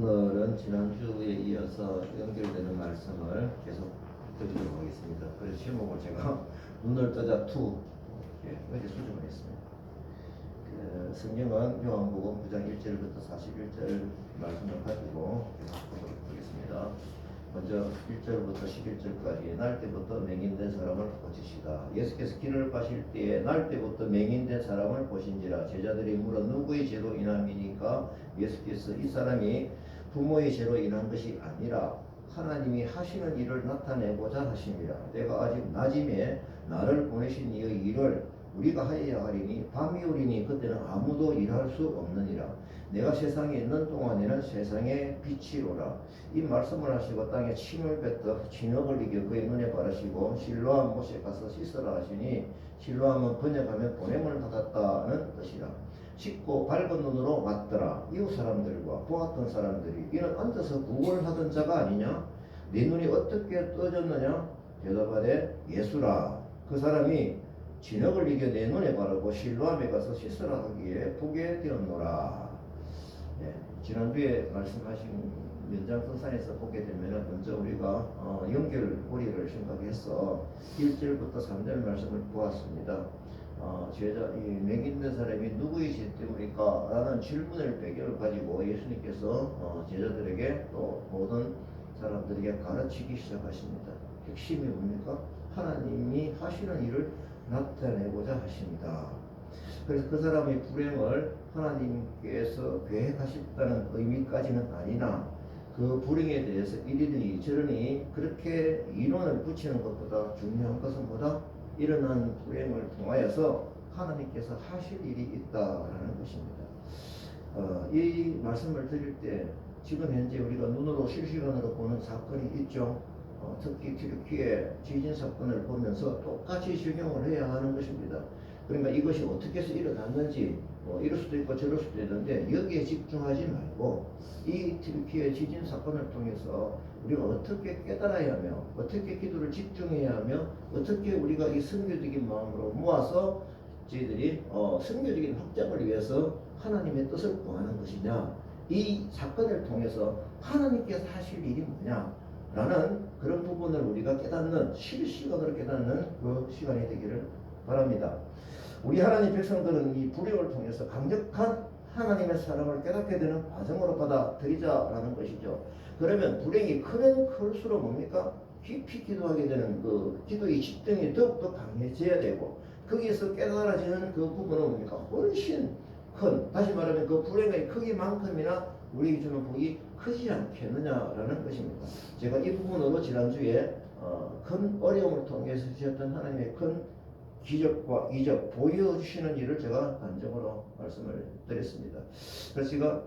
오늘은 지난주에 이어서 연결되는 말씀을 계속 드리도록 하겠습니다. 그래서 제목을 제가 눈을 뜨자 2 이렇게 수정을 했습니다. 성경은 요한복음 9장 1절부터 41절 말씀을 가지고 계속 보도록 하겠습니다. 먼저 1절부터 11절까지 날 때부터 맹인된 사람을 고치시다. 예수께서 길을 가실 때에 날 때부터 맹인된 사람을 보신지라. 제자들이 물어 누구의 죄로 인함이니까 예수께서 이 사람이 부모의 죄로 인한 것이 아니라 하나님이 하시는 일을 나타내고자 하심이라. 내가 아직 낮임에 나를 보내신 이의 일을 우리가 하여야 하리니 밤이 오리니 그때는 아무도 일할 수 없느니라. 내가 세상에 있는 동안에는 세상의 빛이로라. 이 말씀을 하시고 땅에 침을 뱉어 진흙을 이겨 그의 눈에 바르시고 실로암 못에 가서 씻으라 하시니 실로암은 번역하면 보냄을 받았다는 뜻이라. 씻고 밝은 눈으로 왔더라. 이웃 사람들과 보았던 사람들이 이는 앉아서 구걸하던 자가 아니냐? 네 눈이 어떻게 떠졌느냐? 대답하되 예수라. 그 사람이 진흙을 이겨 내 눈에 바르고 실로암에 가서 씻으라 하기에 보게 되었노라. 지난주에 말씀하신 연장선상에서 보게 되면 먼저 우리가 연결고리를 생각해서 1절부터 3절 말씀을 보았습니다. 이 맹인된 사람이 누구의 죄 때문일까? 라는 질문을 배경을 가지고 예수님께서 제자들에게 또 모든 사람들에게 가르치기 시작하십니다. 핵심이 뭡니까? 하나님이 하시는 일을 나타내고자 하십니다. 그래서 그 사람의 불행을 하나님께서 계획하셨다는 의미까지는 아니나 그 불행에 대해서 이리니 저리니 그렇게 이론을 붙이는 것보다 중요한 것은 뭐다? 일어난 불행을 통하여서 하나님께서 하실 일이 있다라는 것입니다. 이 말씀을 드릴 때 지금 현재 우리가 눈으로 실시간으로 보는 사건이 있죠. 특히 튀르키예 지진 사건을 보면서 똑같이 적용을 해야 하는 것입니다. 그러니까 이것이 어떻게 해서 일어났는지 이럴 수도 있고 저럴 수도 있는데 여기에 집중하지 말고 이 튀르키예 지진 사건을 통해서 우리가 어떻게 깨달아야 하며 어떻게 기도를 집중해야 하며 어떻게 우리가 이 선교적인 마음으로 모아서 저희들이 선교적인 확장을 위해서 하나님의 뜻을 구하는 것이냐, 이 사건을 통해서 하나님께서 하실 일이 뭐냐 라는 그런 부분을 우리가 깨닫는, 실시간으로 깨닫는 그 시간이 되기를 바랍니다. 우리 하나님 백성들은 이 불행을 통해서 강력한 하나님의 사랑을 깨닫게 되는 과정으로 받아들이자라는 것이죠. 그러면 불행이 크면 클수록 뭡니까? 깊이 기도하게 되는 그 기도의 집중이 더욱더 강해져야 되고, 거기에서 깨달아지는 그 부분은 뭡니까? 훨씬 큰, 다시 말하면 그 불행의 크기만큼이나 우리에게 주는 복이 크지 않겠느냐라는 것입니다. 제가 이 부분으로 지난주에 큰 어려움을 통해서 주셨던 하나님의 큰 기적과 이적 보여주시는 일을 제가 단적으로 말씀을 드렸습니다. 그래서 제가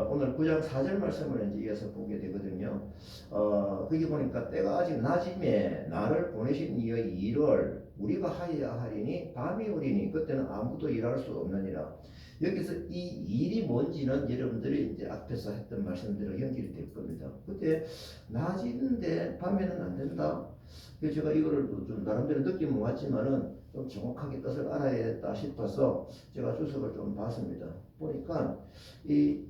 오늘 9장 4절 말씀을 이제 이어서 보게 되거든요. 거기 보니까 때가 아직 낮임에 나를 보내신 이의 일을 우리가 하여야 하리니 밤이 오리니 그때는 아무도 일할 수 없느니라. 여기서 이 일이 뭔지는 여러분들이 이제 앞에서 했던 말씀대로 연결이 될 겁니다. 그때 낮인데 밤에는 안 된다. 그래서 제가 이거를 좀 나름대로 느낌은 왔지만은 좀 정확하게 뜻을 알아야겠다 싶어서 제가 주석을 좀 봤습니다. 보니까 이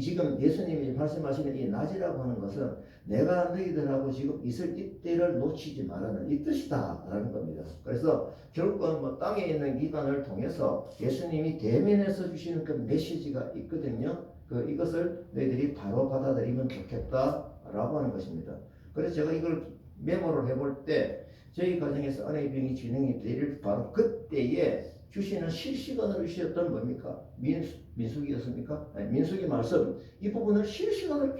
지금 예수님이 말씀하시는 이 낮이라고 하는 것은 내가 너희들하고 지금 있을 이때를 놓치지 말라는 이 뜻이다 라는 겁니다. 그래서 결국은 뭐 땅에 있는 기간을 통해서 예수님이 대면해서 주시는 그 메시지가 있거든요. 이것을 너희들이 바로 받아들이면 좋겠다 라고 하는 것입니다. 그래서 제가 이걸 메모를 해볼 때 저희 가정에서 아내의 병이 진행이 되릴 바로 그때에 주시는 실시간으로 주셨던 뭡니까? 민수기였습니까? 아니, 민수기 말씀, 이 부분을 실시간으로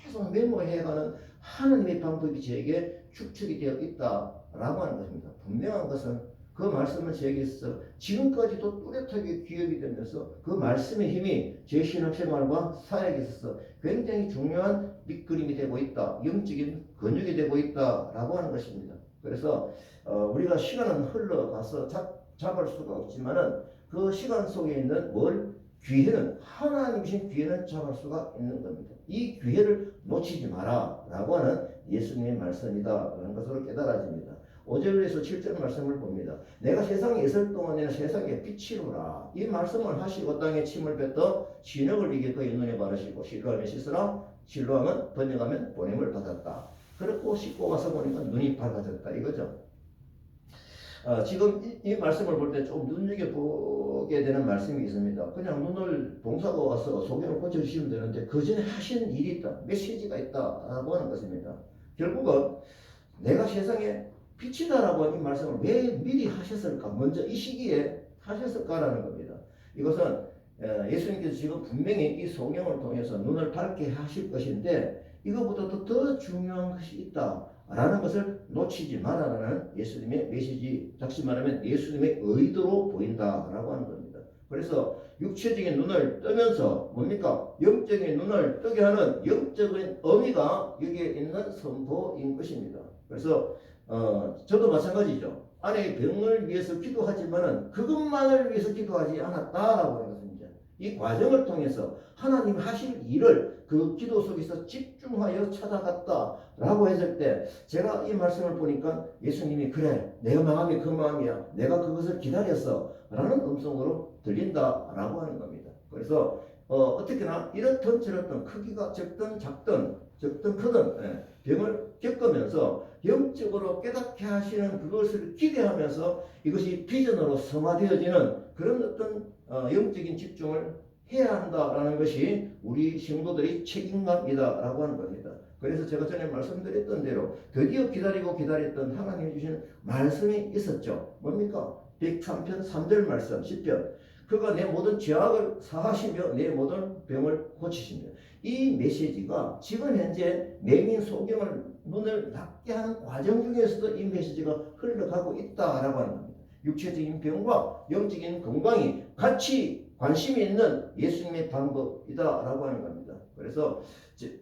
계속 메모해가는 하나님의 방법이 저에게 축적이 되어 있다라고 하는 것입니다. 분명한 것은 그 말씀은 저에게서 지금까지도 뚜렷하게 기억이 되면서 그 말씀의 힘이 제 신앙생활과 사역에 있어서 굉장히 중요한 밑그림이 되고 있다, 영적인 근육이 되고 있다라고 하는 것입니다. 그래서 우리가 시간은 흘러가서 잡을 수가 없지만은 그 시간 속에 있는 기회는, 하나님이신 기회는 잡을 수가 있는 겁니다. 이 기회를 놓치지 마라 라고 하는 예수님의 말씀이다 라는 것으로 깨달아집니다. 5절에서 7절 말씀을 봅니다. 내가 세상에 있을 동안에는 세상에 빛이로라. 이 말씀을 하시고 땅에 침을 뱉어 진흙을 이게 그의 눈에 바르시고 실로하면 씻으라. 실로하면 번역하면 보냄을 받았다. 그렇고 씻고 와서 보니까 눈이 밝아졌다 이거죠. 지금 이 말씀을 볼 때 좀 눈여겨보게 되는 말씀이 있습니다. 그냥 눈을 봉사가 와서 소견을 고쳐주시면 되는데 그 전에 하신 일이 있다. 메시지가 있다라고 하는 것입니다. 결국은 내가 세상에 빛이다라고 하는 이 말씀을 왜 미리 하셨을까? 먼저 이 시기에 하셨을까라는 겁니다. 이것은 예수님께서 지금 분명히 이 성경을 통해서 눈을 밝게 하실 것인데 이것보다도 더 중요한 것이 있다라는 것을 놓치지 말아라는 예수님의 메시지, 다시 말하면 예수님의 의도로 보인다라고 하는 겁니다. 그래서 육체적인 눈을 뜨면서 뭡니까? 영적인 눈을 뜨게 하는 영적인 의미가 여기에 있는 선포인 것입니다. 그래서 저도 마찬가지죠. 아내의 병을 위해서 기도하지만은 그것만을 위해서 기도하지 않았다라고 하는 것입니다. 이 과정을 통해서 하나님 하실 일을 그 기도 속에서 집중하여 찾아갔다라고 했을 때 제가 이 말씀을 보니까 예수님이 그래 내 마음이 그 마음이야 내가 그것을 기다렸어 라는 음성으로 들린다라고 하는 겁니다. 그래서 어떻게나 이렇든 저렇든 크기가 적든 작든 크든 병을 겪으면서 영적으로 깨닫게 하시는 그것을 기대하면서 이것이 비전으로 성화되어지는 그런 어떤 영적인 집중을 해야 한다라는 것이 우리 신도들의 책임감이다라고 하는 겁니다. 그래서 제가 전에 말씀드렸던 대로 드디어 기다렸던 하나님이 주시는 말씀이 있었죠. 뭡니까? 103편 3절 말씀 10편 그가 내 모든 죄악을 사하시며 내 모든 병을 고치시며 이 메시지가 지금 현재 맹인 소경을 눈을 닫게 하는 과정 중에서도 이 메시지가 흘러가고 있다라고 하는 겁니다. 육체적인 병과 영적인 건강이 같이 관심이 있는 예수님의 방법이다라고 하는 겁니다. 그래서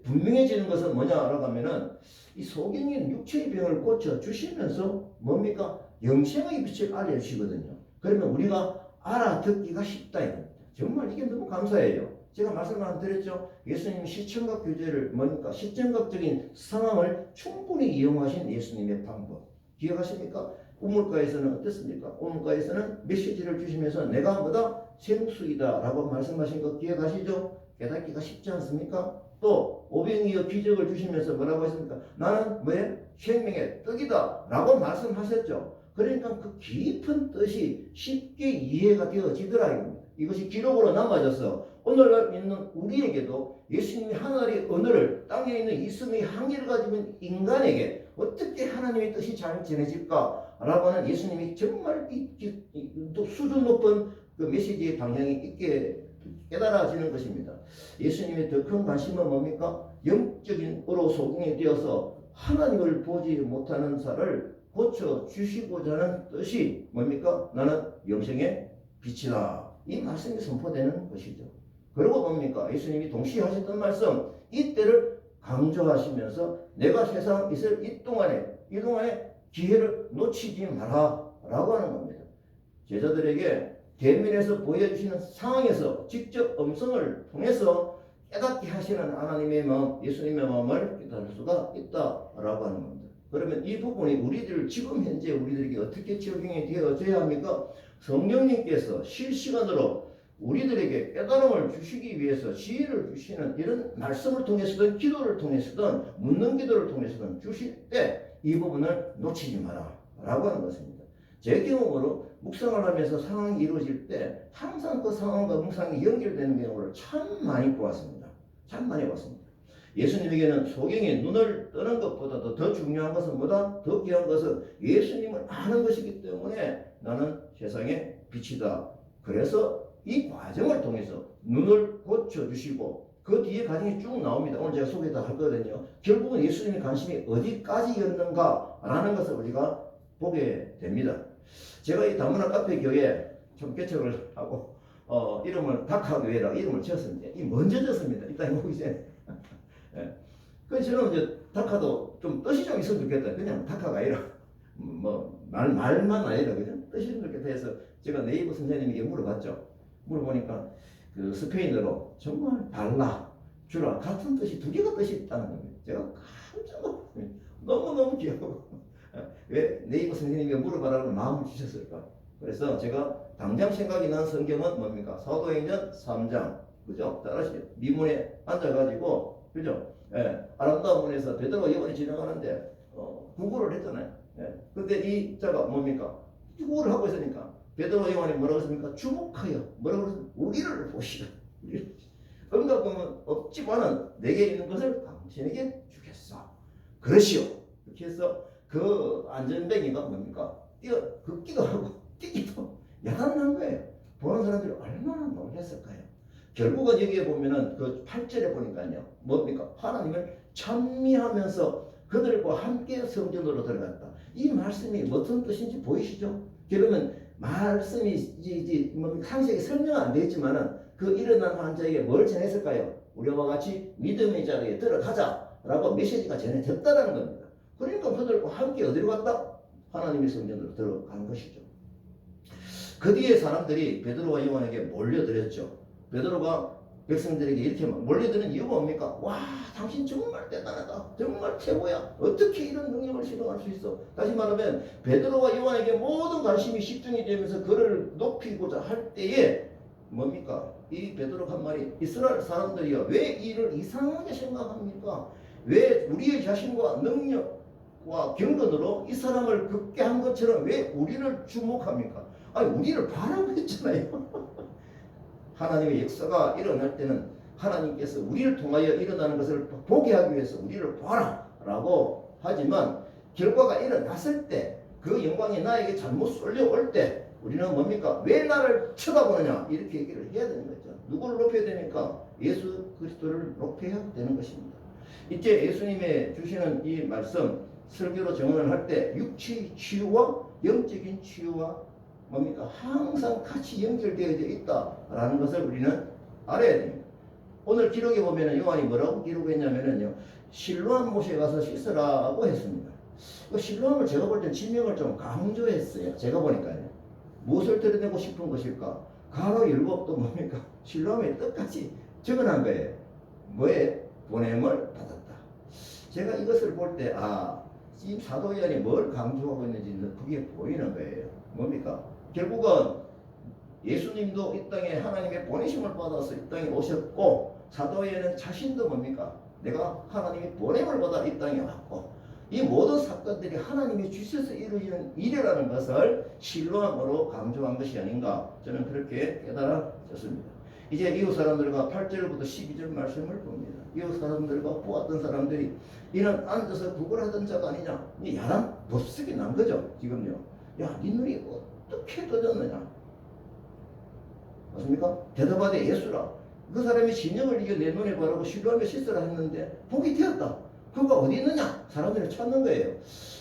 분명해지는 것은 뭐냐라고 하면은 이 소경인 육체의 병을 고쳐 주시면서 뭡니까? 영생의 빛을 알려주시거든요. 그러면 우리가 알아듣기가 쉽다 이겁니다. 정말 이게 너무 감사해요. 제가 말씀을 드렸죠. 예수님이 시청각 교제를 뭡니까? 시청각적인 상황을 충분히 이용하신 예수님의 방법. 기억하십니까? 우물가에서는 어땠습니까? 우물가에서는 메시지를 주시면서 내가 뭐다? 생수이다 라고 말씀하신 거 기억하시죠? 깨닫기가 쉽지 않습니까? 또 오병이어 기적을 주시면서 뭐라고 했습니까? 나는 뭐예요? 생명의 떡이다 라고 말씀하셨죠. 그러니까 그 깊은 뜻이 쉽게 이해가 되어지더라. 이것이 기록으로 남아져서 오늘날 있는 우리에게도 예수님이 하늘의 언어를 땅에 있는 이승의 한계를 가지고 인간에게 어떻게 하나님의 뜻이 잘 전해질까 라고 하는 예수님이 정말 수준 높은 그 메시지의 방향이 있게 깨달아지는 것입니다. 예수님의 더 큰 관심은 뭡니까? 영적인 으로 소경이 되어서 하나님을 보지 못하는 자를 고쳐주시고자 하는 뜻이 뭡니까? 나는 영생의 빛이다. 이 말씀이 선포되는 것이죠. 그리고 뭡니까? 예수님이 동시에 하셨던 말씀 이때를 강조하시면서 내가 세상 있을 이 동안에 기회를 놓치지 마라 라고 하는 겁니다. 제자들에게 대면에서 보여주시는 상황에서 직접 음성을 통해서 깨닫게 하시는 하나님의 마음, 예수님의 마음을 깨달을 수가 있다라고 하는 겁니다. 그러면 이 부분이 지금 현재 우리들에게 어떻게 적용이 되어져야 합니까? 성령님께서 실시간으로 우리들에게 깨달음을 주시기 위해서 지혜를 주시는 이런 말씀을 통해서든 기도를 통해서든 묻는 기도를 통해서든 주실 때 이 부분을 놓치지 마라 라고 하는 것입니다. 제 경험으로 묵상을 하면서 상황이 이루어질 때 항상 그 상황과 묵상이 연결되는 경우를 참 많이 보았습니다. 참 많이 봤습니다. 예수님에게는 소경이 눈을 뜨는 것보다도 더 중요한 것은 뭐다? 더 귀한 것은 예수님을 아는 것이기 때문에 나는 세상의 빛이다. 그래서 이 과정을 통해서 눈을 고쳐주시고 그 뒤에 과정이 쭉 나옵니다. 오늘 제가 소개 다 할 거거든요. 결국은 예수님의 관심이 어디까지였는가라는 것을 우리가 보게 됩니다. 제가 이 다문화 카페 교회 좀 개척을 하고 이름을 다카교회라 이름을 지었습니다. 이 먼저 지었습니다. 일단 오기 전에. 예. 그래서 저는 이제 다카도 좀 뜻이 좀 있으면 좋겠다. 그냥 다카가 아니라 말만 아니라 그냥 뜻이 좀 좋겠다 해서 제가 네이버 선생님에게 물어보니까 그 스페인어로 정말 발라 주라 같은 뜻이 두 개가 뜻이 있다는 겁니다. 제가 깜짝 놀랐습니다. 너무너무 귀여워. 왜 네이버 선생님이 물어봐라고 마음을 주셨을까? 그래서 제가 당장 생각이 난 성경은 뭡니까? 사도행전 3장, 그죠? 따라하시죠. 미문에 앉아가지고, 그죠? 예, 아름다운 문에서 베드로가 요한이 지나가는데 구구를 했잖아요. 예, 근데 이 자가 뭡니까? 구구를 하고 있으니까 베드로와 요한이 뭐라고 했습니까? 주목하여 뭐라고 했습니까? 우리를 보시라. 응답은 없지만은 내게 있는 것을 당신에게 주겠어. 그러시오. 이렇게 해서 그 안전뱅이가 뭡니까? 걷기도 하고 뛰기도 야단난 거예요. 보는 사람들이 얼마나 놀랐을까요? 결국은 여기에 보면은 그 8절에 보니까요. 뭡니까? 하나님을 찬미하면서 그들과 함께 성전으로 들어갔다. 이 말씀이 무슨 뜻인지 보이시죠? 그러면 말씀이 상세히 설명은 안 되지만은 그 일어난 환자에게 뭘 전했을까요? 우리와 같이 믿음의 자리에 들어가자라고 메시지가 전해졌다는 겁니다. 그러니까 그들과 함께 어디로 갔다? 하나님의 성전으로 들어간 것이죠. 그 뒤에 사람들이 베드로와 요한에게 몰려들었죠. 베드로가 백성들에게 이렇게 몰려드는 이유가 뭡니까? 와, 당신 정말 대단하다. 정말 최고야. 어떻게 이런 능력을 실행할 수 있어? 다시 말하면 베드로와 요한에게 모든 관심이 집중이 되면서 그를 높이고자 할 때에 뭡니까? 이 베드로 한 말이 이스라엘 사람들이요. 왜 이를 이상하게 생각합니까? 왜 우리의 자신과 능력과 경건으로 이 사람을 긋게 한 것처럼 왜 우리를 주목합니까? 아니 우리를 바라고 했잖아요. 하나님의 역사가 일어날 때는 하나님께서 우리를 통하여 일어나는 것을 보게 하기 위해서 우리를 봐라 라고 하지만 결과가 일어났을 때 그 영광이 나에게 잘못 쏠려올 때 우리는 뭡니까? 왜 나를 쳐다보느냐 이렇게 얘기를 해야 되는 거죠. 누구를 높여야 됩니까? 예수 그리스도를 높여야 되는 것입니다. 이제 예수님의 주시는 이 말씀 설교로 정언을 할 때 육체 치유와 영적인 치유와 뭡니까? 항상 같이 연결되어져 있다라는 것을 우리는 알아야 됩니다. 오늘 기록에 보면은 요한이 뭐라고 기록했냐면은요, 실로암 못에 가서 씻으라고 했습니다. 그 실로암을 제가 볼 때 지명을 좀 강조했어요. 제가 보니까요. 무엇을 드러내고 싶은 것일까? 가로 율법도 뭡니까? 실로암에 똑같이 적어놓은 거예요. 뭐에? 보냄을 받았다. 제가 이것을 볼 때, 이 사도 요한이 뭘 강조하고 있는지 그게 보이는 거예요. 뭡니까? 결국은 예수님도 이 땅에 하나님의 보내심을 받아서 이 땅에 오셨고 사도 요한은 자신도 뭡니까? 내가 하나님의 보냄을 받아 이 땅에 왔고 이 모든 사건들이 하나님이 주셔서 이루어지는 일이라는 것을 실로암으로 강조한 것이 아닌가 저는 그렇게 깨달아졌습니다. 이제 이웃 사람들과 8절부터 12절 말씀을 봅니다. 이웃 사람들과 보았던 사람들이 이는 앉아서 구걸하던 자가 아니냐? 이 야단 법석이 난 거죠. 지금요. 야, 네 눈이 어떻게 떠졌느냐? 맞습니까? 대답하되 예수라. 그 사람이 진영을 이겨 내 눈에 바르고 실로암에 씻으라 했는데 복이 되었다. 그가 어디 있느냐? 사람들을 찾는 거예요.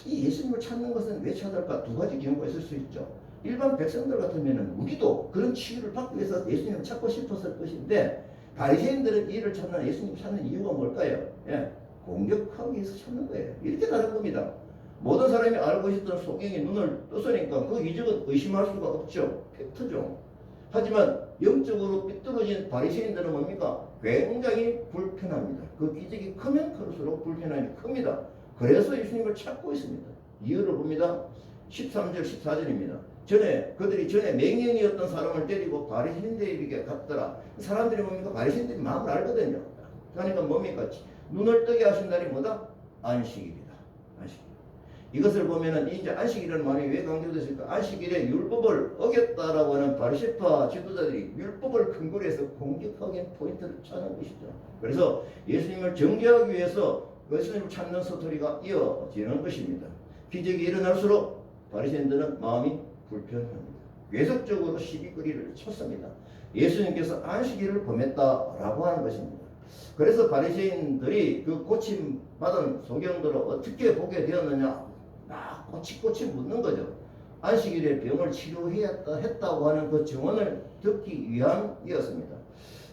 이 예수님을 찾는 것은 왜 찾을까? 두 가지 경우가 있을 수 있죠. 일반 백성들 같으면 우리도 그런 치유를 받기 위해서 예수님을 찾고 싶었을 것인데 바리새인들은 이를 찾는 예수님 찾는 이유가 뭘까요? 공격하기 위해서 찾는 거예요. 이렇게 다른 겁니다. 모든 사람이 알고 있었던 소경이 눈을 떴으니까 그 이적은 의심할 수가 없죠. 팩트죠. 하지만 영적으로 삐뚤어진 바리새인들은 뭡니까? 굉장히 불편합니다. 그 기적이 크면 클수록 불편함이 큽니다. 그래서 예수님을 찾고 있습니다. 이유를 봅니다. 13절 14절입니다. 그들이 전에 맹인이었던 사람을 데리고 바리새인들에게 갔더라. 사람들이 뭡니까? 바리새인들이 마음을 알거든요. 그러니까 뭡니까? 눈을 뜨게 하신 날이 뭐다? 안식일이다. 안식일. 이것을 보면은 이제 안식일이라는 말이 왜 강조됐을까? 안식일에 율법을 어겼다라고 하는 바리새파 지도자들이 율법을 근거로 해서 공격하기엔 포인트를 찾는 것이죠. 그래서 예수님을 정죄하기 위해서 예수님을 찾는 스토리가 이어지는 것입니다. 기적이 일어날수록 바리새인들은 마음이 불편합니다. 계속적으로 시비거리를 쳤습니다. 예수님께서 안식일을 범했다라고 하는 것입니다. 그래서 바리새인들이 그 고침받은 소경들을 어떻게 보게 되었느냐? 꼬치꼬치 묻는 거죠. 안식일에 병을 치료했다고 하는 그 증언을 듣기 위함이었습니다.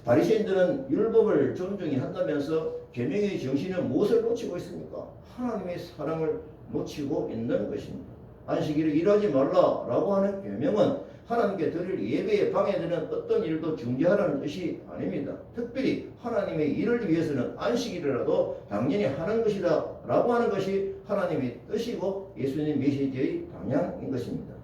바리새인들은 율법을 존중히 한다면서 계명의 정신은 무엇을 놓치고 있습니까? 하나님의 사랑을 놓치고 있는 것입니다. 안식일을 일하지 말라라고 하는 계명은 하나님께 드릴 예배에 방해되는 어떤 일도 중지하라는 뜻이 아닙니다. 특별히 하나님의 일을 위해서는 안식일이라도 당연히 하는 것이다 라고 하는 것이 하나님의 뜻이고 예수님 메시지의 방향인 것입니다.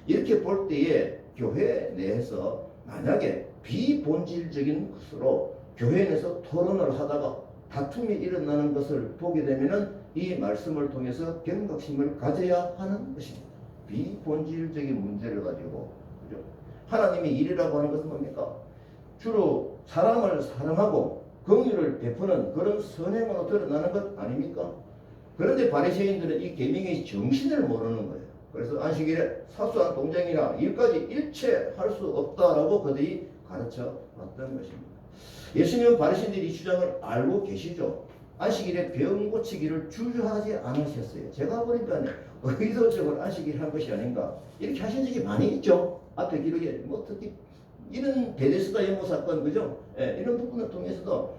이렇게 볼 때에 교회 내에서 만약에 비본질적인 것으로 교회 내에서 토론을 하다가 다툼이 일어나는 것을 보게 되면은 이 말씀을 통해서 경각심을 가져야 하는 것입니다. 비본질적인 문제를 가지고, 그죠? 하나님의 일이라고 하는 것은 뭡니까? 주로 사람을 사랑하고 긍휼을 베푸는 그런 선행으로 드러나는 것 아닙니까? 그런데 바리새인들은 이 계명의 정신을 모르는 거예요. 그래서 안식일에 사소한 동정이나 일까지 일체 할 수 없다라고 그들이 가르쳐 왔던 것입니다. 예수님은 바리새인들이 이 주장을 알고 계시죠. 안식일에 병 고치기를 주저하지 않으셨어요. 제가 보니까 의도적으로 안식일 한 것이 아닌가 이렇게 하신 적이 많이 있죠. 앞에 기록에 뭐 특히 이런 베데스다 연못 사건, 그죠? 예, 이런 부분을 통해서도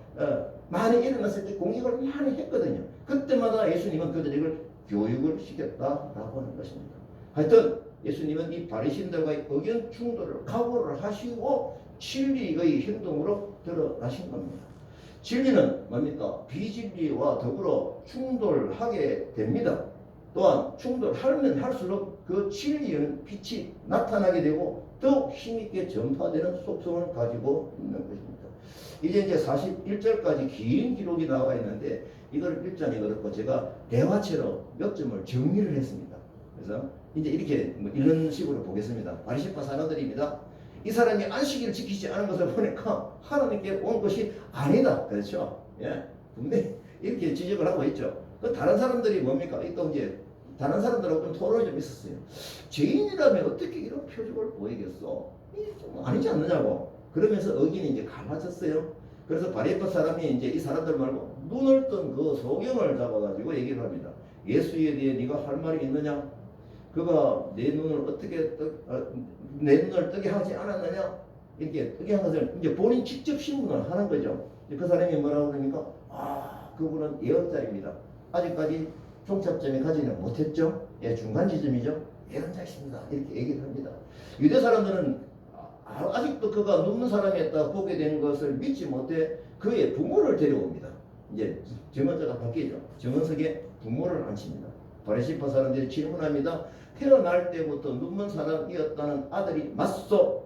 많이 일어났을 때 공격을 많이 했거든요. 그때마다 예수님은 그들에게 교육을 시켰다라고 하는 것입니다. 하여튼 예수님은 이 바리새인들과의 의견 충돌을 각오를 하시고 진리의 행동으로 드러나신 겁니다. 진리는 뭡니까? 비진리와 더불어 충돌하게 됩니다. 또한 충돌하면 할수록 그 진리의 빛이 나타나게 되고 더욱 힘있게 전파되는 속성을 가지고 있는 것입니다. 이제 41절까지 긴 기록이 나와 있는데 이걸 읽자니 그렇고 제가 대화체로 몇 점을 정리를 했습니다. 그래서 이제 이렇게 이런 식으로 보겠습니다. 바리새파 사람들입니다. 이 사람이 안식일을 지키지 않은 것을 보니까 하나님께 온 것이 아니다. 그렇죠? 예. 분명히 이렇게 지적을 하고 있죠. 그 다른 사람들이 뭡니까? 또 이제 다른 사람들하고 좀 토론이 좀 있었어요. 죄인이라면 어떻게 이런 표적을 보이겠어? 이게 좀 아니지 않느냐고. 그러면서 의견이 이제 갈라졌어요. 그래서 바리새파 사람이 이제 이 사람들 말고 눈을 뜬 그 소경을 잡아가지고 얘기를 합니다. 예수에 대해 네가 할 말이 있느냐? 그가 내 눈을 내 눈을 뜨게 하지 않았느냐? 이렇게 뜨게 한 것을 이제 본인 직접 신문을 하는 거죠. 그 사람이 뭐라고 그러니까 그분은 예언자입니다. 아직까지 종착점에 가지는 못했죠. 예, 중간 지점이죠. 예언자입니다. 이렇게 얘기를 합니다. 유대 사람들은 아직도 그가 눕는 사람이었다 보게 된 것을 믿지 못해 그의 부모를 데려옵니다. 이제 증언자가 바뀌죠. 증언석에 부모를 앉힙니다. 바리새파 사람들이 질문합니다. 태어날 때부터 눕는 사람이었다는 아들이 맞소.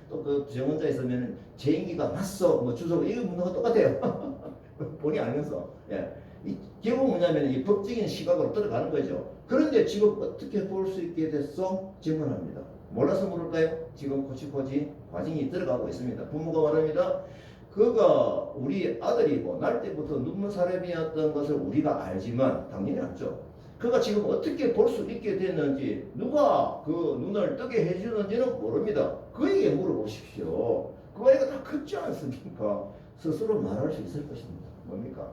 또 그 증언자 있으면 제인기가 맞소. 뭐 주소 이거 묻는 거 똑같아요. 본이 알면서. 예. 이 결국 뭐냐면 이 법적인 시각으로 들어가는 거죠. 그런데 지금 어떻게 볼 수 있게 됐어? 질문합니다. 몰라서 물을까요? 지금 코치코치 과정이 들어가고 있습니다. 부모가 말합니다. 그가 우리 아들이고 날 때부터 눕는 사람이었던 것을 우리가 알지만 당연히 알죠. 그가 지금 어떻게 볼 수 있게 됐는지 누가 그 눈을 뜨게 해주는지는 모릅니다. 그에게 물어보십시오. 그 아이가 다 컸지 않습니까? 스스로 말할 수 있을 것입니다. 뭡니까?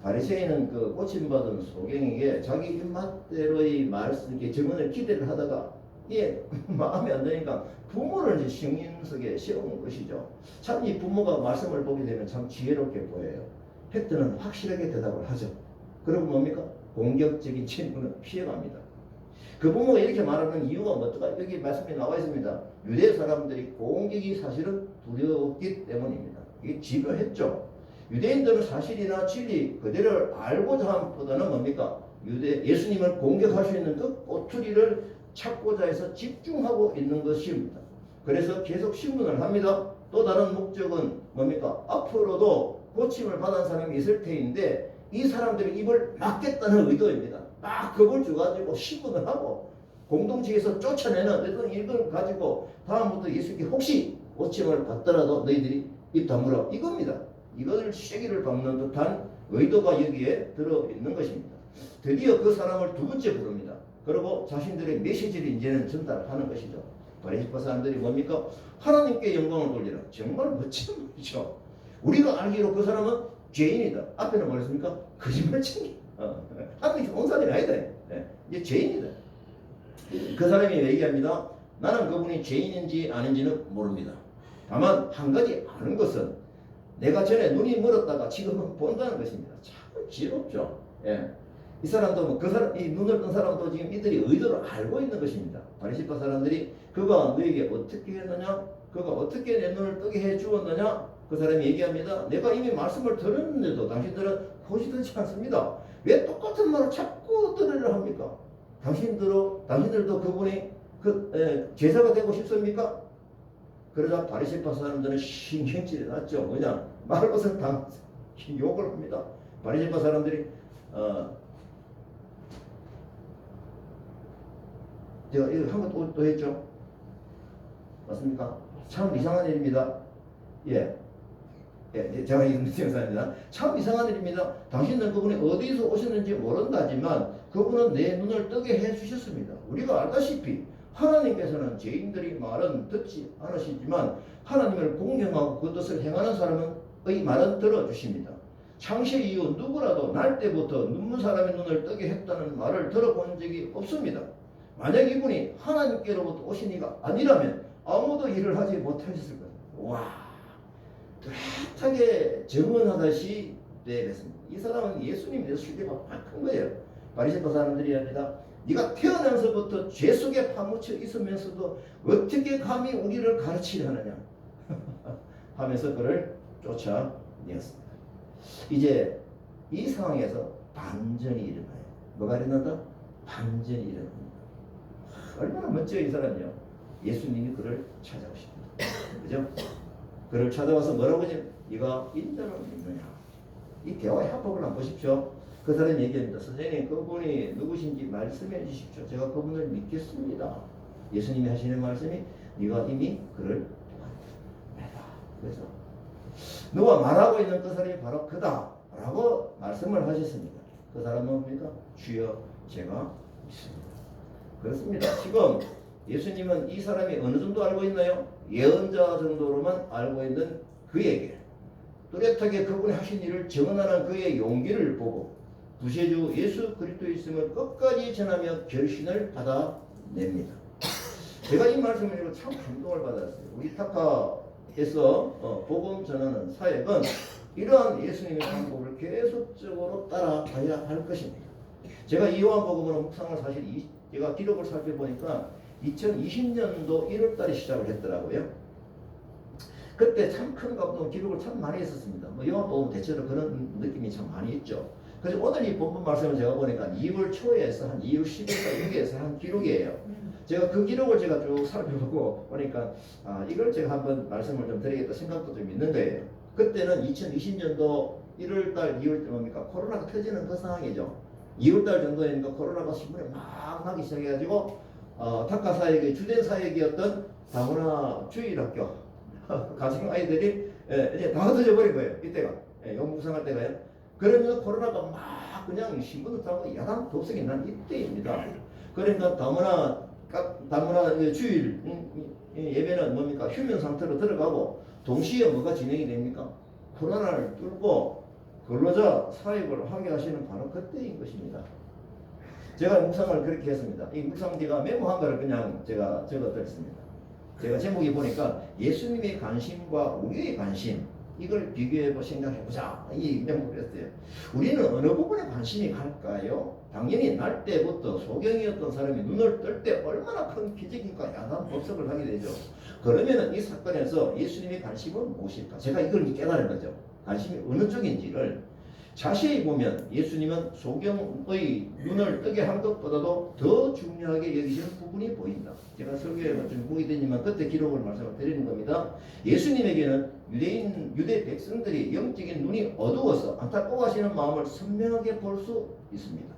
바리새인은 그 고침받은 소경에게 자기 입맛대로의 말씀, 증언을 기대를 하다가 이게 마음에 안 드니까 부모를 이제 신인석에 세우는 것이죠. 참 이 부모가 말씀을 보게 되면 참 지혜롭게 보여요. 팩트는 확실하게 대답을 하죠. 그리고 뭡니까? 공격적인 질문은 피해갑니다. 그 부모가 이렇게 말하는 이유가 뭐가 여기 말씀이 나와 있습니다. 유대 사람들이 공격이 사실은 두려웠기 때문입니다. 이게 집요했죠. 유대인들은 사실이나 진리 그대를 알고자 함보다는 뭡니까? 예수님을 공격할 수 있는 그 꼬투리를 찾고자 해서 집중하고 있는 것입니다. 그래서 계속 신문을 합니다. 또 다른 목적은 뭡니까? 앞으로도 고침을 받은 사람이 있을 테인데 이 사람들이 입을 막겠다는 의도입니다. 막 겁을 줘가지고 신문을 하고 공동체에서 쫓아내는 어떤 이걸 가지고 다음부터 예수께 혹시 고침을 받더라도 너희들이 입 다물어 이겁니다. 이것을 쐐기를 박는 듯한 의도가 여기에 들어있는 것입니다. 드디어 그 사람을 두 번째 부릅니다. 그리고 자신들의 메시지를 이제는 전달하는 것이죠. 바리새파 사람들이 뭡니까? 하나님께 영광을 돌리라. 정말 멋진 말이죠. 우리가 알기로 그 사람은 죄인이다. 앞에는 뭐랬습니까? 거짓말쟁이. 하나님께 온 사람이 아니다. 이제 죄인이다. 그 사람이 얘기합니다. 나는 그분이 죄인인지 아닌지는 모릅니다. 다만 한 가지 아는 것은 내가 전에 눈이 멀었다가 지금은 본다는 것입니다. 참 지혜롭죠. 예. 이 사람도 뭐 그 사람, 이 눈을 뜬 사람도 지금 이들이 의도를 알고 있는 것입니다. 바리새파 사람들이 그가 너에게 어떻게 했느냐? 그가 어떻게 내 눈을 뜨게 해 주었느냐? 그 사람이 얘기합니다. 내가 이미 말씀을 들었는데도 당신들은 호시되지 않습니다. 왜 똑같은 말을 자꾸 들으려 합니까? 당신들도 그분이 제사가 되고 싶습니까? 그러자 바리새파 사람들은 신경질이 났죠. 뭐냐? 말할 것은 욕을 합니다. 바리새파 사람들이 제가 이거 한 번 또 했죠. 맞습니까? 참 이상한 일입니다. 예, 제가 이상합니다. 참 이상한 일입니다. 당신은 그분이 어디서 오셨는지 모른다지만 그분은 내 눈을 뜨게 해주셨습니다. 우리가 알다시피 하나님께서는 죄인들이 말은 듣지 않으시지만 하나님을 공경하고 그 뜻을 행하는 사람의 말은 들어주십니다. 창세 이후 누구라도 날 때부터 눈먼 사람의 눈을 뜨게 했다는 말을 들어본 적이 없습니다. 만약 이분이 하나님께로부터 오신 이가 아니라면 아무도 일을 하지 못하셨을 거예요. 와, 뚜렷하게 증언하듯이 되겠습니다. 이 사람은 예수님에 대해서 신뢰가 확 큰 거예요. 바리새파 사람들이 합니다. 네가 태어나서부터 죄 속에 파묻혀 있으면서도 어떻게 감히 우리를 가르치려 하느냐 하면서 그를 쫓아내었습니다. 이제 이 상황에서 반전이 일어나요. 뭐가 일어난다? 반전이 일어납니다. 얼마나 멋져요, 이 사람이요. 예수님이 그를 찾아오십니다. 그죠? 그를 찾아와서 뭐라고 하지? 네가 인자를 믿느냐? 이 대화의 합법을 한번 보십시오. 그 사람이 얘기합니다. 선생님, 그분이 누구신지 말씀해 주십시오. 제가 그분을 믿겠습니다. 예수님이 하시는 말씀이 네가 이미 그를 보았다. 그래서 너와 말하고 있는 그 사람이 바로 그다 라고 말씀을 하셨습니다. 그 사람은 뭡니까? 주여 제가 믿습니다. 그렇습니다. 지금 예수님은 이 사람이 어느 정도 알고 있나요? 예언자 정도로만 알고 있는 그에게 뚜렷하게 그분이 하신 일을 증언하는 그의 용기를 보고 구세주 예수 그리스도의 있음을 끝까지 전하며 결신을 받아냅니다. 제가 이 말씀을 읽고 참 감동을 받았어요. 우리 타카에서 복음 전하는 사역은 이러한 예수님의 방법을 계속적으로 따라가야 할 것입니다. 제가 이 요한복음으로 묵상을 사실 제가 기록을 살펴보니까 2020년도 1월달에 시작을 했더라고요. 그때 참 큰 감동 기록을 참 많이 했었습니다. 요한복음 대체로 그런 느낌이 참 많이 있죠. 그래서 오늘 이 본문 말씀을 제가 보니까 2월 초에서 한 2월 10일까지 여기에서 한 기록이에요. 제가 그 기록을 제가 쭉 살펴보고 보니까 이걸 제가 한번 말씀을 좀 드리겠다 생각도 좀 있는 거예요. 그때는 2020년도 1월달, 2월달 뭡니까? 코로나가 터지는 그 상황이죠. 2월달 정도에니까 코로나가 신문에 막 나기 시작해가지고 타카 사역의 주된 사역이었던 다문화 주일학교 가정 아이들이 이제 다 흩어져 버린 거예요. 이때가 영국상할 때가요. 그러면 코로나가 막 그냥 신문을 타고 야단 dob석이 난 이때입니다. 그러니까 다문화 주일 예배는 뭡니까? 휴면 상태로 들어가고 동시에 뭐가 진행이 됩니까? 코로나를 뚫고 근로자 사역을 하게 하시는 바로 그때인 것입니다. 제가 묵상을 그렇게 했습니다. 이 묵상 제가 메모한 거를 그냥 제가 적어드렸습니다. 제가 제목이 보니까 예수님의 관심과 우리의 관심 이걸 비교해보 생각해보자 이 메모를 했어요. 우리는 어느 부분에 관심이 갈까요? 당연히 날 때부터 소경이었던 사람이 눈을 뜰 때 얼마나 큰 기적인가 야단 법석을 하게 되죠. 그러면 이 사건에서 예수님의 관심은 무엇일까? 제가 이걸 깨달은 거죠. 관심이 어느 쪽인지를 자세히 보면 예수님은 소경의 눈을 뜨게 한 것보다도 더 중요하게 여기시는 부분이 보인다. 제가 설교에 좀 묵이 되지만 그때 기록을 말씀을 드리는 겁니다. 예수님에게는 유대 백성들이 영적인 눈이 어두워서 안타까워하시는 마음을 선명하게 볼 수 있습니다.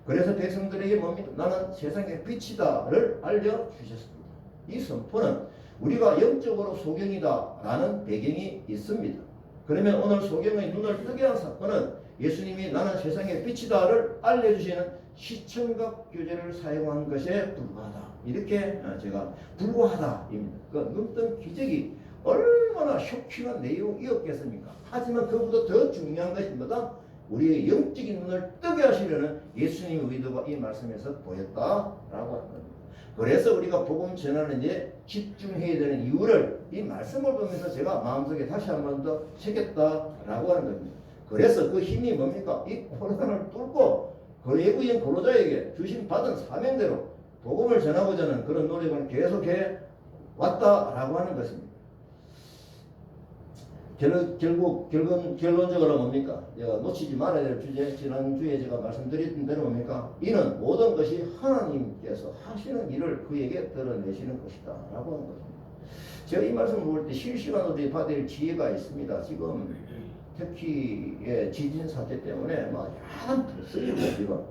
그래서 백성들에게 뭡니까? 나는 세상의 빛이다를 알려주셨습니다. 이 선포는 우리가 영적으로 소경이다 라는 배경이 있습니다. 그러면 오늘 소경의 눈을 뜨게 한 사건은 예수님이 나는 세상의 빛이다를 알려주시는 시청각 교재를 사용한 것에 불과하다. 이렇게 제가 불과하다입니다. 그 눈뜬 기적이 얼마나 쇼킹한 내용이었겠습니까? 하지만 그보다 더 중요한 것이 뭐다? 우리의 영적인 눈을 뜨게 하시려는 예수님의 의도가 이 말씀에서 보였다라고 하는 겁니다. 그래서 우리가 복음 전하는 데 집중해야 되는 이유를 이 말씀을 보면서 제가 마음속에 다시 한 번 더 새겼다라고 하는 겁니다. 그래서 그 힘이 뭡니까? 이 코로나를 뚫고 그 외국인 근로자에게 주신 받은 사명대로 복음을 전하고자 하는 그런 노력을 계속해 왔다라고 하는 것입니다. 결론적으로 뭡니까? 제가 놓치지 말아야 될 주제, 지난주에 제가 말씀드렸던 대로 뭡니까? 이는 모든 것이 하나님께서 하시는 일을 그에게 드러내시는 것이다 라고 하는 것입니다. 제가 이 말씀을 볼 때 실시간으로 받을 기회가 있습니다. 지금 특히 지진 사태 때문에 막 야단 쓰이고 지금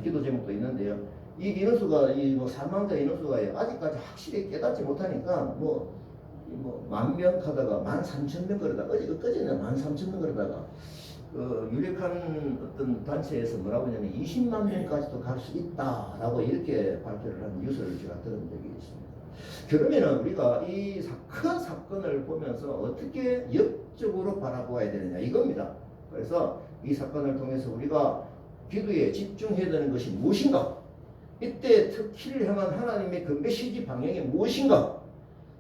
기도 제목도 있는데요. 이 인원수가 뭐 사망자 인원수가 아직까지 확실히 깨닫지 못하니까 뭐 10,000명 하다가 13,000명 그러다가 어제는 13,000명 그러다가 유력한 어떤 단체에서 뭐라고 하냐면 20만 명까지도 갈 수 있다라고 이렇게 발표를 한 뉴스를 제가 들은 적이 있습니다. 그러면은 우리가 이 큰 사건을 보면서 어떻게 역적으로 바라보아야 되느냐 이겁니다. 그래서 이 사건을 통해서 우리가 기도에 집중해야 되는 것이 무엇인가? 이때 특히를 향한 하나님의 그 메시지 방향이 무엇인가?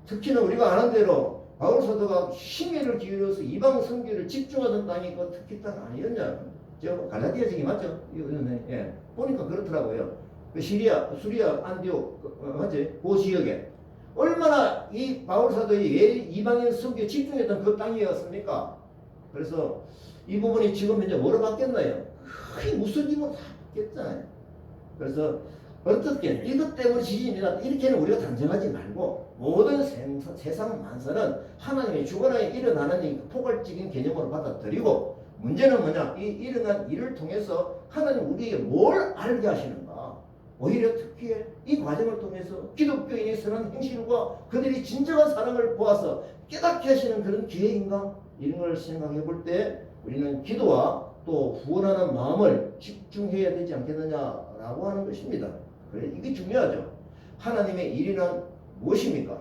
특히는 우리가 아는 대로 바울 사도가 심혈을 기울여서 이방 선교를 집중하던 땅이 그 특히 땅 아니었냐? 저 갈라디아 지기 맞죠? 예. 보니까 그렇더라고요. 그 수리아, 안디옥 맞지? 그 지역에 얼마나 이 바울 사도의 이방인 선교에 집중했던 그 땅이었습니까? 그래서 이 부분이 지금 현재 뭐로 바뀌었나요? 거의 무슬림으로 다 바뀌었잖아요. 그래서 어떻게 이것 때문에 지진이다 이렇게는 우리가 단정하지 말고 모든 세상 만사는 하나님의 주관하에 일어나는 이 포괄적인 개념으로 받아들이고 문제는 뭐냐? 이 일어난 일을 통해서 하나님 우리에게 뭘 알게 하시는가? 오히려 특히 이 과정을 통해서 기독교인의 선한 행실과 그들이 진정한 사랑을 보아서 깨닫게 하시는 그런 기회인가? 이런 걸 생각해 볼 때 우리는 기도와 또 후원하는 마음을 집중해야 되지 않겠느냐라고 하는 것입니다. 그래, 이게 중요하죠. 하나님의 일이란 무엇입니까?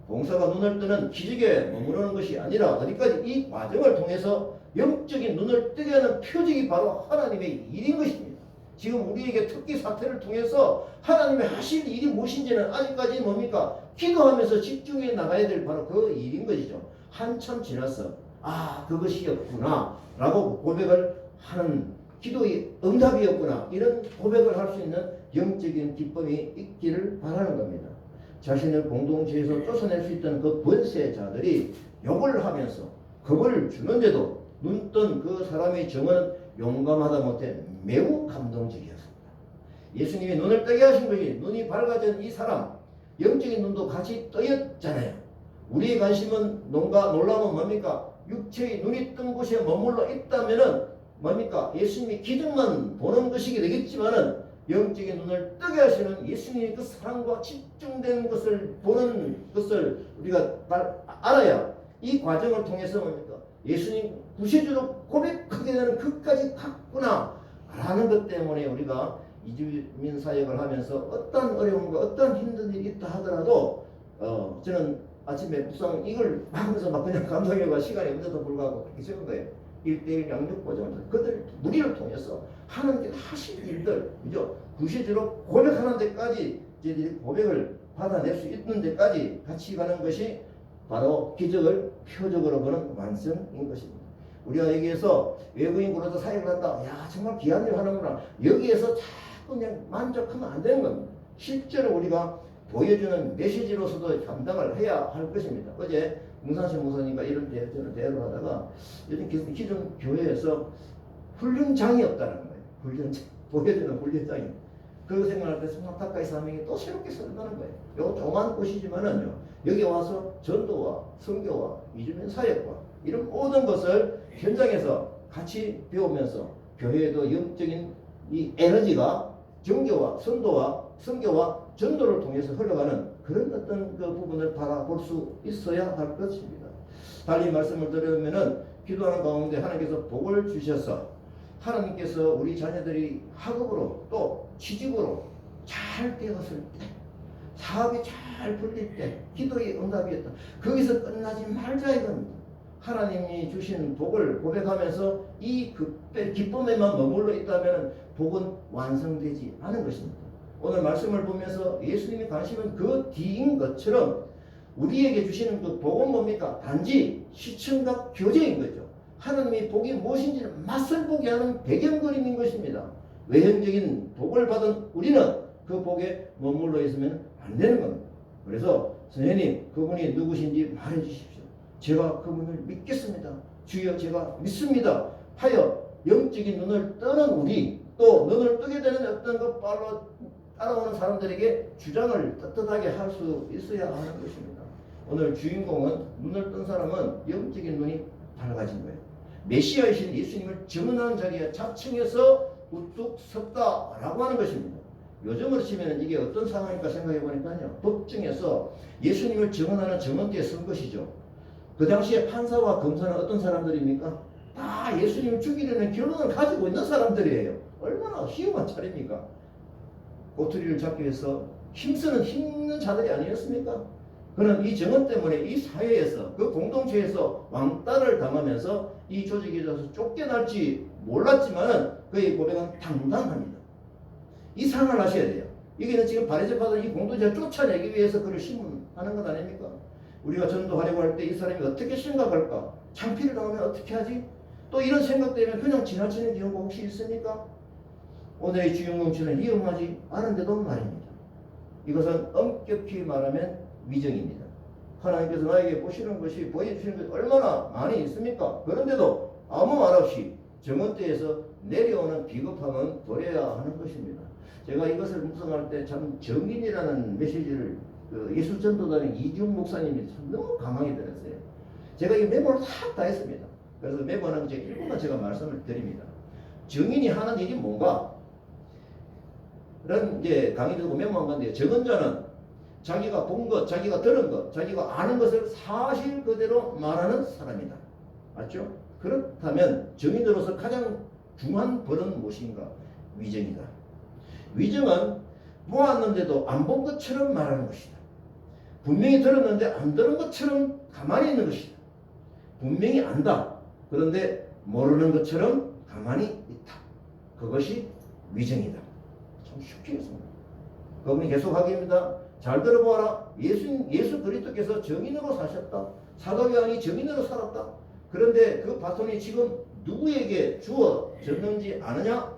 봉사가 눈을 뜨는 기적에 머무르는 것이 아니라 어디까지 이 과정을 통해서 영적인 눈을 뜨게 하는 표적이 바로 하나님의 일인 것입니다. 지금 우리에게 특기 사태를 통해서 하나님의 하실 일이 무엇인지는 아직까지 뭡니까? 기도하면서 집중해 나가야 될 바로 그 일인 것이죠. 한참 지나서 그것이었구나 라고 고백을 하는 기도의 응답이었구나 이런 고백을 할 수 있는 영적인 기쁨이 있기를 바라는 겁니다. 자신을 공동체에서 쫓아낼 수 있던 그 권세자들이 욕을 하면서 겁을 주는데도 눈뜬 그 사람의 정언은 용감하다 못해 매우 감동적이었습니다. 예수님이 눈을 뜨게 하신 것이 눈이 밝아진 이 사람 영적인 눈도 같이 뜨였잖아요. 우리의 관심은 놀라면 뭡니까? 육체의 눈이 뜬 곳에 머물러 있다면은 뭡니까? 예수님이 기적만 보는 것이게 되겠지만은 영적인 눈을 뜨게 하시는 예수님의 그 사랑과 집중된 것을 보는 것을 우리가 알아야 이 과정을 통해서 뭡니까? 예수님 구세주로 고백하게 되는 그까지 갔구나 라는 것 때문에 우리가 이주민 사역을 하면서 어떤 어려움과 어떤 힘든 일이 있다 하더라도 저는 아침에 묵상 이걸 하면서 막 그냥 감동해가 시간이 없어도 불구하고 그렇게 적은 거예요. 1:1 양육 보장을 그들 무리를 통해서 하나님께 하실 일들 그죠? 구세주로 고백하는 데까지 저희들이 고백을 받아낼 수 있는 데까지 같이 가는 것이 바로 기적을 표적으로 보는 완성인 것입니다. 우리가 여기에서 외국인 그러다 사역을 한다. 야 정말 귀한 일 하는구나. 여기에서 자꾸 그냥 만족하면 안 되는 겁니다. 실제로 우리가 보여주는 메시지로서도 감당을 해야 할 것입니다. 어제 문산신 목사님과 이런 저는 대화를 하다가 요즘 기존 교회에서 훈련장이 없다는 거예요. 훈련장. 보여주는 훈련장이. 그거 생각할 때 성낙타카의 사명이 또 새롭게 설명하는 거예요. 이거 조그만 곳이지만은요. 여기 와서 전도와 선교와 이주민 사역과 이런 모든 것을 현장에서 같이 배우면서 교회에도 영적인 이 에너지가 정교와 선도와 선교와 전도를 통해서 흘러가는 그런 어떤 그 부분을 바라볼 수 있어야 할 것입니다. 달리 말씀을 드리면은 기도하는 가운데 하나님께서 복을 주셔서 하나님께서 우리 자녀들이 학업으로 또 취직으로 잘 되었을 때 사업이 잘 풀릴 때 기도의 응답이었다. 거기서 끝나지 말자 이겁니다. 하나님이 주신 복을 고백하면서 이 기쁨에만 머물러 있다면 복은 완성되지 않은 것입니다. 오늘 말씀을 보면서 예수님의 관심은 그 뒤인 것처럼 우리에게 주시는 그 복은 뭡니까? 단지 시청각 교제인 거죠. 하나님의 복이 무엇인지를 맛을 보게 하는 배경 그림인 것입니다. 외형적인 복을 받은 우리는 그 복에 머물러 있으면 안 되는 겁니다. 그래서 선생님 그분이 누구신지 말해 주십시오. 제가 그분을 믿겠습니다. 주여 제가 믿습니다. 하여 영적인 눈을 뜨는 우리 또 눈을 뜨게 되는 어떤 것 따라오는 사람들에게 주장을 떳떳하게 할 수 있어야 하는 것입니다. 오늘 주인공은 눈을 뜬 사람은 영적인 눈이 밝아진 거예요. 메시아이신 예수님을 증언하는 자리에 자청해서 우뚝 섰다라고 하는 것입니다. 요즘으로 치면 이게 어떤 상황일까 생각해 보니까요. 법정에서 예수님을 증언하는 증언대에 선 것이죠. 그 당시에 판사와 검사는 어떤 사람들입니까? 다 예수님을 죽이려는 결론을 가지고 있는 사람들이에요. 얼마나 희한한 차례입니까? 꼬투리를 잡기 위해서 힘쓰는 자들이 아니었습니까? 그는 이 증언 때문에 이 사회에서 그 공동체에서 왕따를 당하면서 이 조직에 있어서 쫓겨날지 몰랐지만은 그의 고백은 당당합니다. 이 상을 하셔야 돼요. 이게 지금 바리새파들 이 공동체를 쫓아내기 위해서 그를 신문하는 것 아닙니까? 우리가 전도하려고 할 때 이 사람이 어떻게 생각할까? 창피를 당하면 어떻게 하지? 또 이런 생각 때문에 그냥 지나치는 경우가 혹시 있습니까? 오늘의 주인공처럼 위험하지 않은데도 말입니다. 이것은 엄격히 말하면 위정입니다. 하나님께서 나에게 보시는 것이 보여주시는 것이 얼마나 많이 있습니까? 그런데도 아무 말 없이 정언대에서 내려오는 비겁함은 버려야 하는 것입니다. 제가 이것을 묵상할 때 참 정인이라는 메시지를 예수전도단의 이중 목사님이 참 너무 강하게 들었어요. 제가 이 메모를 다 했습니다. 그래서 메모는 이제 일부만 제가 말씀을 드립니다. 정인이 하는 일이 뭔가? 이런 이제 강의 듣고 메모한 건데, 정언자는 자기가 본 것, 자기가 들은 것, 자기가 아는 것을 사실 그대로 말하는 사람이다. 맞죠? 그렇다면 정인으로서 가장 중요한 벌은 무엇인가? 위정이다. 위정은 보았는데도 안 본 것처럼 말하는 것이다. 분명히 들었는데 안 들은 것처럼 가만히 있는 것이다. 분명히 안다. 그런데 모르는 것처럼 가만히 있다. 그것이 위정이다. 참 쉽게 했습니다. 그분이 계속 하기입니다. 잘 들어보아라. 예수 그리스도께서 정인으로 사셨다. 사도 요한이 정인으로 살았다. 그런데 그 바톤이 지금 누구에게 주어졌는지 아느냐?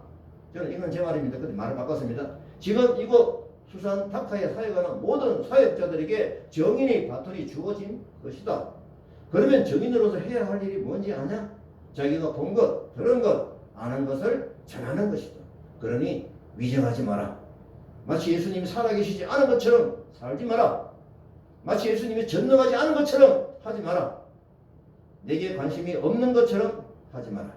저는 이건 제 말입니다. 근데 말을 바꿨습니다. 지금 이곳 수산 다카에 사역하는 모든 사역자들에게 정인의 바톤이 주어진 것이다. 그러면 정인으로서 해야 할 일이 뭔지 아냐? 자기가 본 것, 들은 것, 아는 것을 전하는 것이다. 그러니 위정하지 마라. 마치 예수님이 살아계시지 않은 것처럼 살지 마라. 마치 예수님이 전능하지 않은 것처럼 하지 마라. 내게 관심이 없는 것처럼 하지 마라.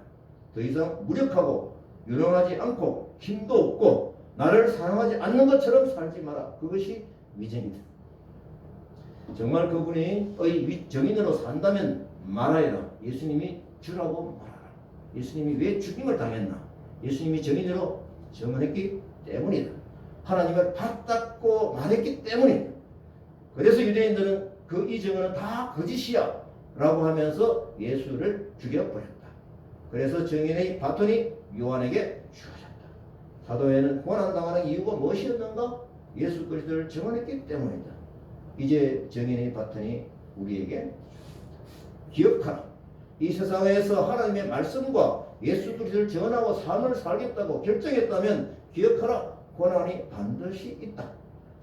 더 이상 무력하고 유능하지 않고 힘도 없고 나를 사랑하지 않는 것처럼 살지 마라. 그것이 위정이다. 정말 그분이 정인으로 산다면 말하여라. 예수님이 주라고 말하라. 예수님이 왜 죽임을 당했나? 예수님이 정인으로 증언했기 때문이다. 하나님을 받잡고 말했기 때문이다. 그래서 유대인들은 이 증언은 다 거짓이야 라고 하면서 예수를 죽여버렸다. 그래서 정인의 바톤이 요한에게 주어졌다. 사도회는 고난당하는 이유가 무엇이었는가? 예수 그리스도를 증언했기 때문이다. 이제 정인의 바톤이 우리에게 기억하라. 이 세상에서 하나님의 말씀과 예수 그리스도를 전하고 삶을 살겠다고 결정했다면 기억하라. 고난이 반드시 있다.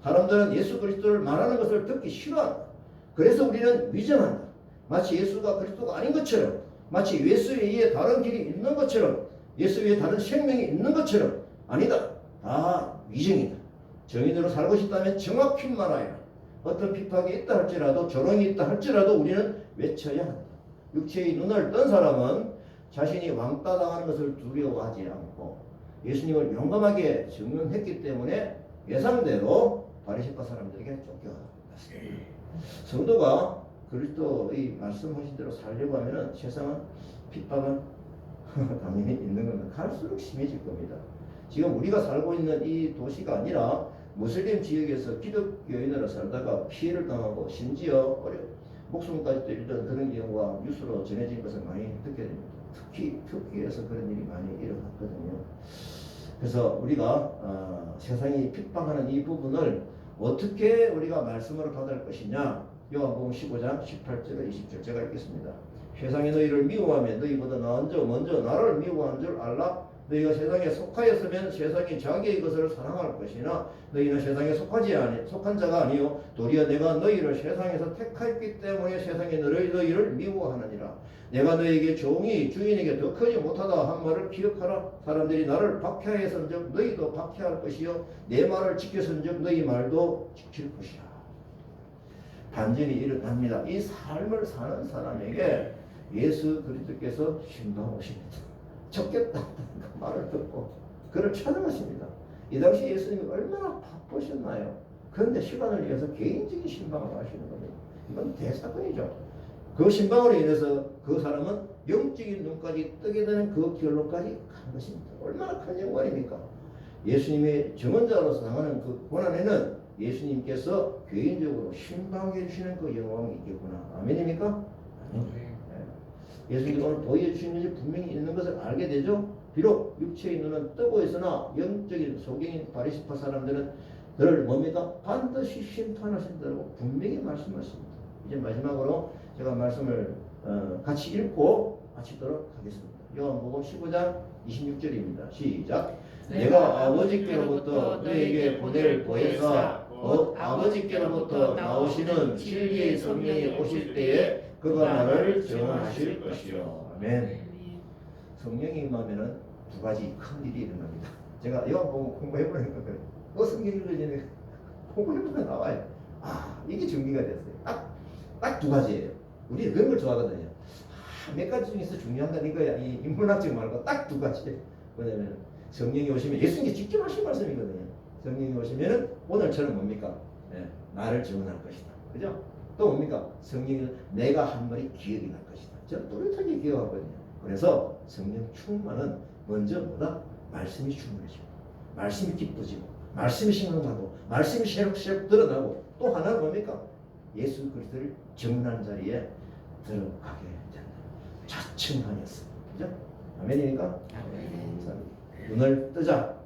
사람들은 예수 그리스도를 말하는 것을 듣기 싫어한다. 그래서 우리는 위정한다. 마치 예수가 그리스도가 아닌 것처럼, 마치 예수 외에 다른 길이 있는 것처럼, 예수 외에 다른 생명이 있는 것처럼. 아니다. 다 위정이다. 정인으로 살고 싶다면 정확히 말하여라. 어떤 핍박이 있다 할지라도, 조롱이 있다 할지라도 우리는 외쳐야 한다. 육체의 눈을 뜬 사람은 자신이 왕따 당하는 것을 두려워하지 않고 예수님을 용감하게 증언했기 때문에 예상대로 바리새파 사람들에게 쫓겨갔습니다. 성도가 그리스도의 말씀하신 대로 살려고 하면은 세상은 핍박은 당연히 있는 겁니다. 갈수록 심해질 겁니다. 지금 우리가 살고 있는 이 도시가 아니라 무슬림 지역에서 기독교인으로 살다가 피해를 당하고 심지어 목숨까지도 잃던 그런 경우가 뉴스로 전해진 것을 많이 듣게 됩니다. 특히 터키에서 그런 일이 많이 일어났거든요. 그래서 우리가 세상이 핍박하는 이 부분을 어떻게 우리가 말씀으로 받을 것이냐. 요한복음 15장 18절에 20절 제가 읽겠습니다. 세상이 너희를 미워하며 너희보다 먼저 나를 미워한 줄 알라. 너희가 세상에 속하였으면 세상이 자기의 것을 사랑할 것이나 너희는 세상에 속한 자가 아니요 도리어 내가 너희를 세상에서 택하였기 때문에 세상이 너희를 미워하느니라. 내가 너희에게 종이 주인에게 더 크지 못하다 한 말을 기억하라. 사람들이 나를 박해하였은즉 너희도 박해할 것이요 내 말을 지켰은즉 너희 말도 지킬 것이라. 반전이 일어납니다. 이 삶을 사는 사람에게 예수 그리스도께서 신방하십니다. 적겠다는 그 말을 듣고 그를 찾아가십니다. 이 당시 예수님이 얼마나 바쁘셨나요? 그런데 시간을 위해서 개인적인 신방을 하시는 겁니다. 이건 대사건이죠. 그 신방으로 인해서 그 사람은 영적인 눈까지 뜨게 되는 그 결론까지 간 것입니다. 얼마나 큰 영광입니까? 예수님의 증언자로서 당하는 그 고난에는 예수님께서 개인적으로 신방해 주시는 그 영광이 있겠구나. 아멘입니까? 아멘. 예수님이 오늘 보여주시는 것이 분명히 있는 것을 알게 되죠. 비록 육체의 눈은 뜨고 있으나 영적인 소경인 바리새파 사람들은 그를 뭡니까? 반드시 심판하신다고 분명히 말씀하십니다. 이제 마지막으로 제가 말씀을 같이 읽고 마치도록 하겠습니다. 요한복음 15장 26절입니다. 시작. 내가 아버지께로부터 너희에게 보낼 보혜사 곧 아버지께로부터 나오시는 진리의 성령이 오실 때에 그가 나를 증언하실 것이요. 아멘. 성령이 임하면은 두 가지 큰 일이 일어납니다. 제가 요한복음 공부해보니까 그래요. 성경 읽어지는 공부해보면 나와요. 아, 이게 정리가 됐어요. 딱 두 가지예요. 우리 그런 걸 좋아하거든요. 몇 가지 중에서 중요한 건 이거야. 이 인문학적 말고 딱 두 가지. 뭐냐면 성령이 오시면 예수님이 직접 하신 말씀이거든요. 성령이 오시면은 오늘처럼 뭡니까? 나를 증언할 것이다. 그죠? 또 뭡니까? 성령이 내가 한 말이 기억이 날 것이다. 저는 또렷하게 기억하거든요. 그래서 성령 충만은 먼저 뭐다? 말씀이 충만해지고, 말씀이 기뻐지고, 말씀이 생각나고, 말씀이 새록새록 드러나고, 또 하나는 뭡니까? 예수 그리스도를 증언하는 자리에 들어가게 된다. 자청하였어. 그죠? 아멘이니까? 아멘. 눈을 뜨자.